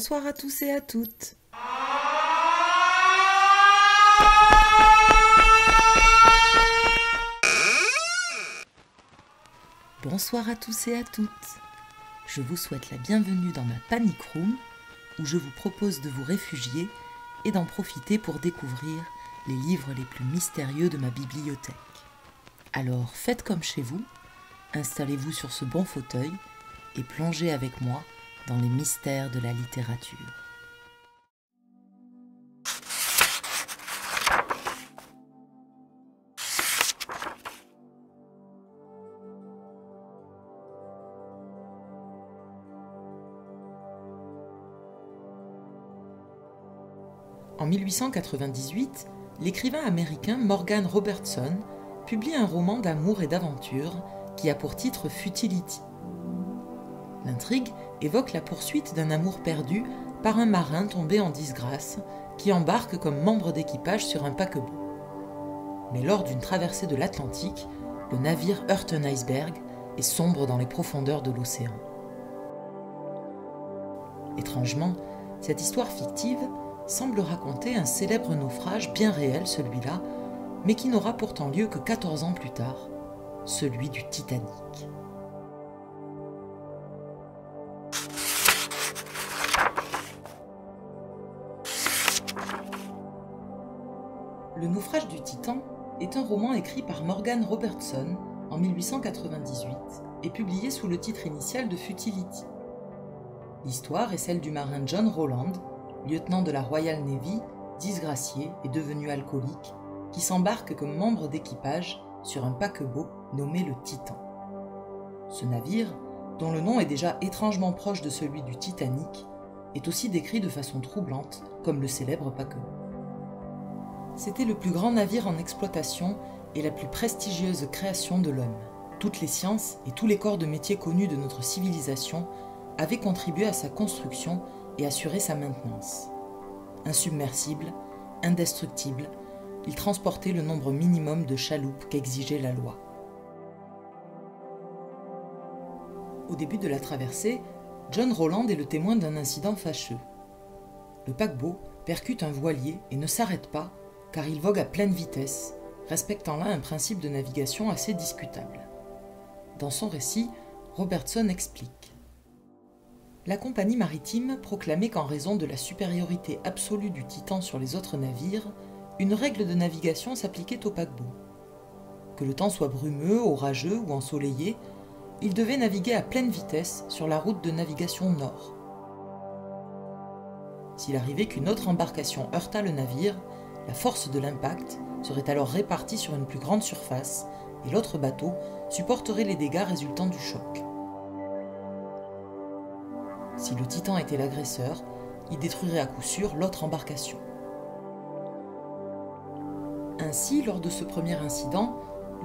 Bonsoir à tous et à toutes. Bonsoir à tous et à toutes. Je vous souhaite la bienvenue dans ma Panic Room, où je vous propose de vous réfugier et d'en profiter pour découvrir les livres les plus mystérieux de ma bibliothèque. Alors faites comme chez vous, installez-vous sur ce bon fauteuil et plongez avec moi dans les mystères de la littérature. En 1898, l'écrivain américain Morgan Robertson publie un roman d'amour et d'aventure qui a pour titre Futility. L'intrigue évoque la poursuite d'un amour perdu par un marin tombé en disgrâce qui embarque comme membre d'équipage sur un paquebot. Mais lors d'une traversée de l'Atlantique, le navire heurte un iceberg et sombre dans les profondeurs de l'océan. Étrangement, cette histoire fictive semble raconter un célèbre naufrage bien réel, celui-là, mais qui n'aura pourtant lieu que 14 ans plus tard, celui du Titanic. Le naufrage du Titan est un roman écrit par Morgan Robertson en 1898 et publié sous le titre initial de Futility. L'histoire est celle du marin John Rowland, lieutenant de la Royal Navy, disgracié et devenu alcoolique, qui s'embarque comme membre d'équipage sur un paquebot nommé le Titan. Ce navire, dont le nom est déjà étrangement proche de celui du Titanic, est aussi décrit de façon troublante comme le célèbre paquebot. C'était le plus grand navire en exploitation et la plus prestigieuse création de l'homme. Toutes les sciences et tous les corps de métier connus de notre civilisation avaient contribué à sa construction et assuré sa maintenance. Insubmersible, indestructible, il transportait le nombre minimum de chaloupes qu'exigeait la loi. Au début de la traversée, John Rowland est le témoin d'un incident fâcheux. Le paquebot percute un voilier et ne s'arrête pas car il vogue à pleine vitesse, respectant là un principe de navigation assez discutable. Dans son récit, Robertson explique: la compagnie maritime proclamait qu'en raison de la supériorité absolue du Titan sur les autres navires, une règle de navigation s'appliquait au paquebot. Que le temps soit brumeux, orageux ou ensoleillé, il devait naviguer à pleine vitesse sur la route de navigation nord. S'il arrivait qu'une autre embarcation heurtât le navire, la force de l'impact serait alors répartie sur une plus grande surface et l'autre bateau supporterait les dégâts résultant du choc. Si le Titan était l'agresseur, il détruirait à coup sûr l'autre embarcation. Ainsi, lors de ce premier incident,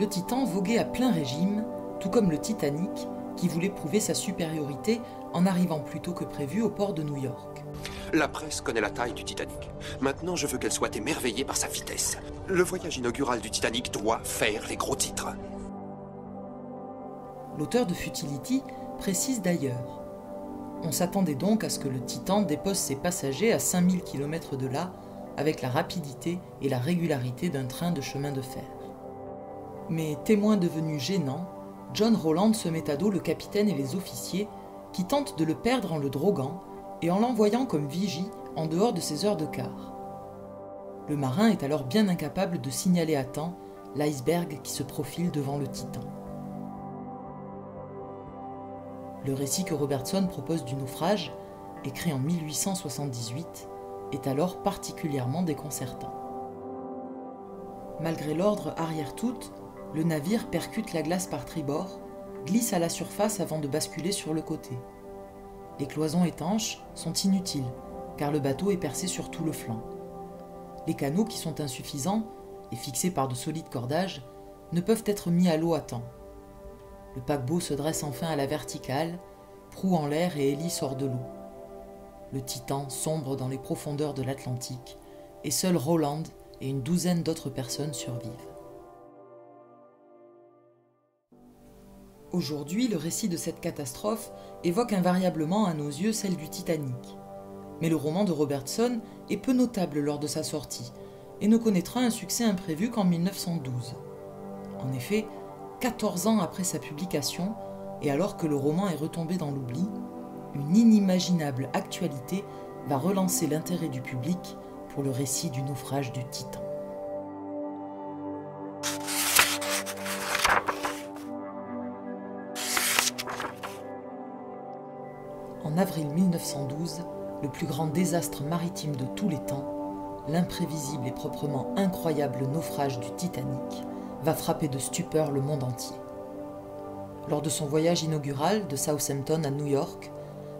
le Titan voguait à plein régime, tout comme le Titanic, qui voulait prouver sa supériorité en arrivant plus tôt que prévu au port de New York. La presse connaît la taille du Titanic. Maintenant, je veux qu'elle soit émerveillée par sa vitesse. Le voyage inaugural du Titanic doit faire les gros titres. L'auteur de Futility précise d'ailleurs: on s'attendait donc à ce que le Titan dépose ses passagers à 5000 km de là, avec la rapidité et la régularité d'un train de chemin de fer. Mais témoin devenu gênant, John Rowland se met à dos le capitaine et les officiers qui tentent de le perdre en le droguant et en l'envoyant comme vigie en dehors de ses heures de quart. Le marin est alors bien incapable de signaler à temps l'iceberg qui se profile devant le Titan. Le récit que Robertson propose du naufrage, écrit en 1878, est alors particulièrement déconcertant. Malgré l'ordre arrière-toute, le navire percute la glace par tribord, glisse à la surface avant de basculer sur le côté. Les cloisons étanches sont inutiles, car le bateau est percé sur tout le flanc. Les canaux, qui sont insuffisants et fixés par de solides cordages, ne peuvent être mis à l'eau à temps. Le paquebot se dresse enfin à la verticale, proue en l'air et hélice hors de l'eau. Le Titan sombre dans les profondeurs de l'Atlantique, et seul Rowland et une douzaine d'autres personnes survivent. Aujourd'hui, le récit de cette catastrophe évoque invariablement à nos yeux celle du Titanic. Mais le roman de Robertson est peu notable lors de sa sortie et ne connaîtra un succès imprévu qu'en 1912. En effet, 14 ans après sa publication, et alors que le roman est retombé dans l'oubli, une inimaginable actualité va relancer l'intérêt du public pour le récit du naufrage du Titan. En avril 1912, le plus grand désastre maritime de tous les temps, l'imprévisible et proprement incroyable naufrage du Titanic, va frapper de stupeur le monde entier. Lors de son voyage inaugural de Southampton à New York,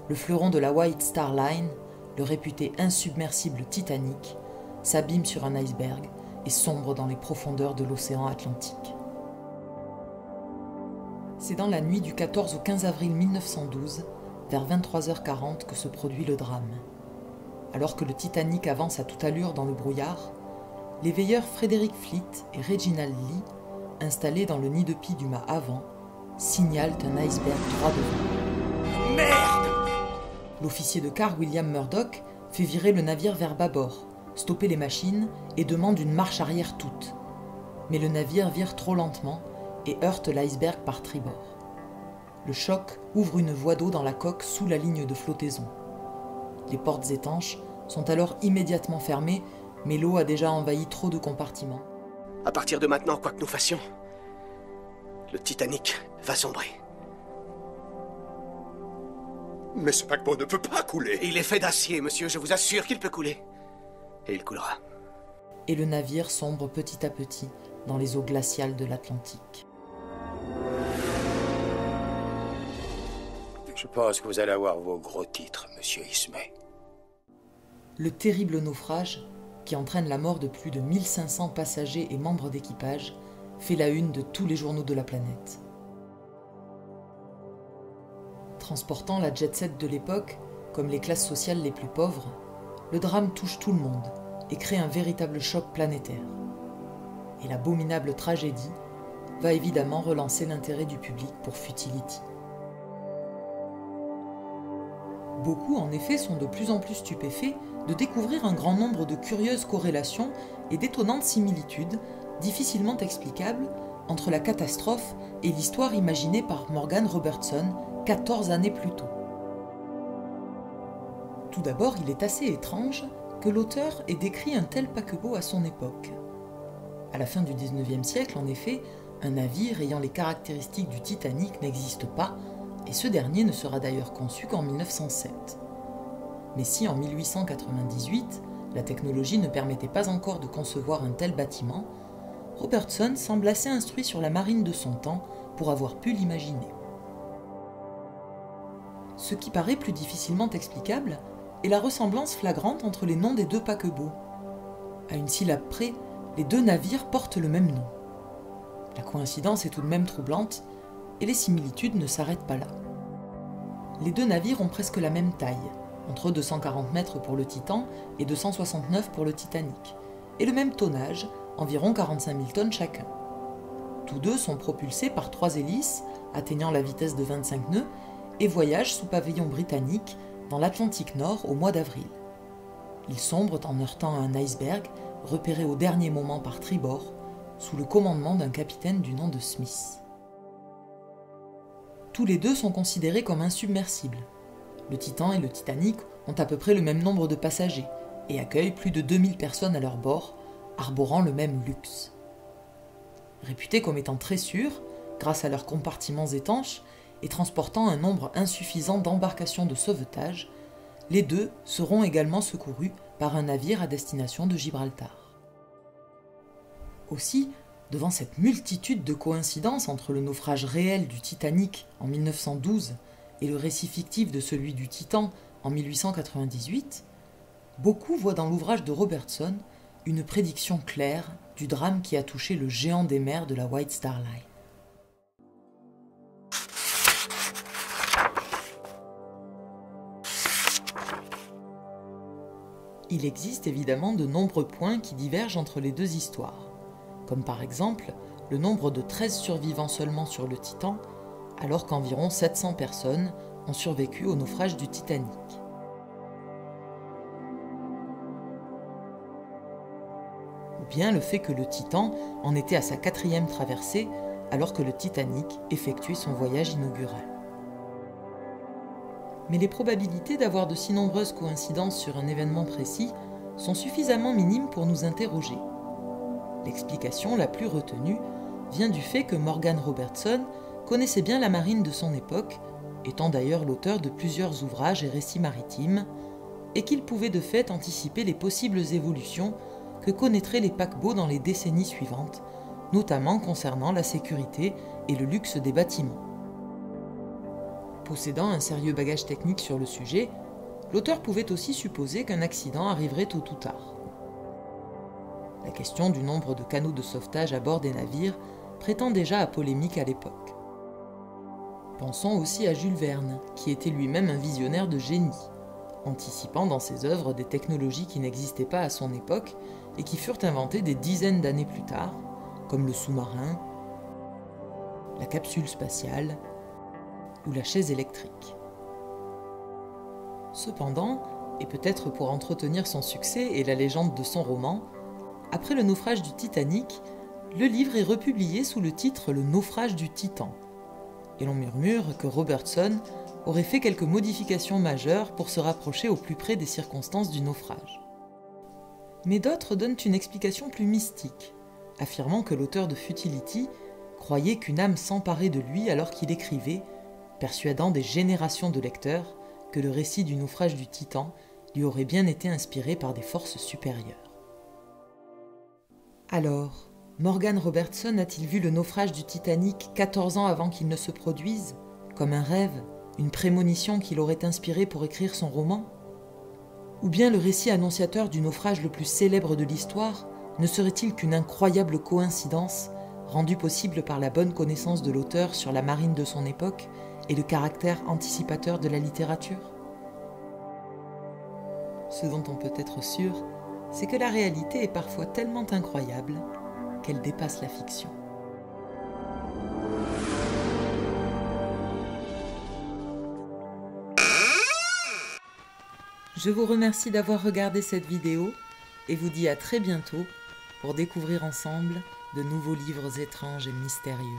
le fleuron de la White Star Line, le réputé insubmersible Titanic, s'abîme sur un iceberg et sombre dans les profondeurs de l'océan Atlantique. C'est dans la nuit du 14 au 15 avril 1912, vers 23h40, que se produit le drame. Alors que le Titanic avance à toute allure dans le brouillard, les veilleurs Frederick Fleet et Reginald Lee, installés dans le nid de pie du mât avant, signalent un iceberg droit devant. Merde! L'officier de quart William Murdoch fait virer le navire vers bâbord, stopper les machines et demande une marche arrière toute. Mais le navire vire trop lentement et heurte l'iceberg par tribord. Le choc ouvre une voie d'eau dans la coque sous la ligne de flottaison. Les portes étanches sont alors immédiatement fermées, mais l'eau a déjà envahi trop de compartiments. À partir de maintenant, quoi que nous fassions, le Titanic va sombrer. Mais ce paquebot ne peut pas couler. Il est fait d'acier, monsieur, je vous assure qu'il peut couler. Et il coulera. Et le navire sombre petit à petit dans les eaux glaciales de l'Atlantique. Je pense que vous allez avoir vos gros titres, monsieur Ismay. Le terrible naufrage, qui entraîne la mort de plus de 1500 passagers et membres d'équipage, fait la une de tous les journaux de la planète. Transportant la jet-set de l'époque, comme les classes sociales les plus pauvres, le drame touche tout le monde et crée un véritable choc planétaire. Et l'abominable tragédie va évidemment relancer l'intérêt du public pour Futility. Beaucoup, en effet, sont de plus en plus stupéfaits de découvrir un grand nombre de curieuses corrélations et d'étonnantes similitudes, difficilement explicables, entre la catastrophe et l'histoire imaginée par Morgan Robertson 14 années plus tôt. Tout d'abord, il est assez étrange que l'auteur ait décrit un tel paquebot à son époque. À la fin du XIXe siècle, en effet, un navire ayant les caractéristiques du Titanic n'existe pas, et ce dernier ne sera d'ailleurs conçu qu'en 1907. Mais si en 1898, la technologie ne permettait pas encore de concevoir un tel bâtiment, Robertson semble assez instruit sur la marine de son temps pour avoir pu l'imaginer. Ce qui paraît plus difficilement explicable est la ressemblance flagrante entre les noms des deux paquebots. À une syllabe près, les deux navires portent le même nom. La coïncidence est tout de même troublante, et les similitudes ne s'arrêtent pas là. Les deux navires ont presque la même taille, entre 240 mètres pour le Titan et 269 pour le Titanic, et le même tonnage, environ 45 000 tonnes chacun. Tous deux sont propulsés par 3 hélices, atteignant la vitesse de 25 nœuds, et voyagent sous pavillon britannique dans l'Atlantique Nord au mois d'avril. Ils sombrent en heurtant un iceberg, repéré au dernier moment par tribord, sous le commandement d'un capitaine du nom de Smith. Tous les deux sont considérés comme insubmersibles. Le Titan et le Titanic ont à peu près le même nombre de passagers et accueillent plus de 2000 personnes à leur bord, arborant le même luxe. Réputés comme étant très sûrs, grâce à leurs compartiments étanches et transportant un nombre insuffisant d'embarcations de sauvetage, les deux seront également secourus par un navire à destination de Gibraltar. Aussi, devant cette multitude de coïncidences entre le naufrage réel du Titanic en 1912 et le récit fictif de celui du Titan en 1898, beaucoup voient dans l'ouvrage de Robertson une prédiction claire du drame qui a touché le géant des mers de la White Star Line. Il existe évidemment de nombreux points qui divergent entre les deux histoires, comme par exemple le nombre de 13 survivants seulement sur le Titan, alors qu'environ 700 personnes ont survécu au naufrage du Titanic. ou bien le fait que le Titan en était à sa 4e traversée alors que le Titanic effectuait son voyage inaugural. Mais les probabilités d'avoir de si nombreuses coïncidences sur un événement précis sont suffisamment minimes pour nous interroger. L'explication la plus retenue vient du fait que Morgan Robertson connaissait bien la marine de son époque, étant d'ailleurs l'auteur de plusieurs ouvrages et récits maritimes, et qu'il pouvait de fait anticiper les possibles évolutions que connaîtraient les paquebots dans les décennies suivantes, notamment concernant la sécurité et le luxe des bâtiments. Possédant un sérieux bagage technique sur le sujet, l'auteur pouvait aussi supposer qu'un accident arriverait tôt ou tard. La question du nombre de canaux de sauvetage à bord des navires prétend déjà à polémique à l'époque. Pensons aussi à Jules Verne, qui était lui-même un visionnaire de génie, anticipant dans ses œuvres des technologies qui n'existaient pas à son époque et qui furent inventées des dizaines d'années plus tard, comme le sous-marin, la capsule spatiale ou la chaise électrique. Cependant, et peut-être pour entretenir son succès et la légende de son roman, après le naufrage du Titanic, le livre est republié sous le titre « Le naufrage du Titan », et l'on murmure que Robertson aurait fait quelques modifications majeures pour se rapprocher au plus près des circonstances du naufrage. Mais d'autres donnent une explication plus mystique, affirmant que l'auteur de Futility croyait qu'une âme s'emparait de lui alors qu'il écrivait, persuadant des générations de lecteurs que le récit du naufrage du Titan lui aurait bien été inspiré par des forces supérieures. Alors, Morgan Robertson a-t-il vu le naufrage du Titanic 14 ans avant qu'il ne se produise, comme un rêve, une prémonition qui l'aurait inspiré pour écrire son roman? Ou bien le récit annonciateur du naufrage le plus célèbre de l'histoire ne serait-il qu'une incroyable coïncidence, rendue possible par la bonne connaissance de l'auteur sur la marine de son époque et le caractère anticipateur de la littérature? Ce dont on peut être sûr, c'est que la réalité est parfois tellement incroyable qu'elle dépasse la fiction. Je vous remercie d'avoir regardé cette vidéo et vous dis à très bientôt pour découvrir ensemble de nouveaux livres étranges et mystérieux.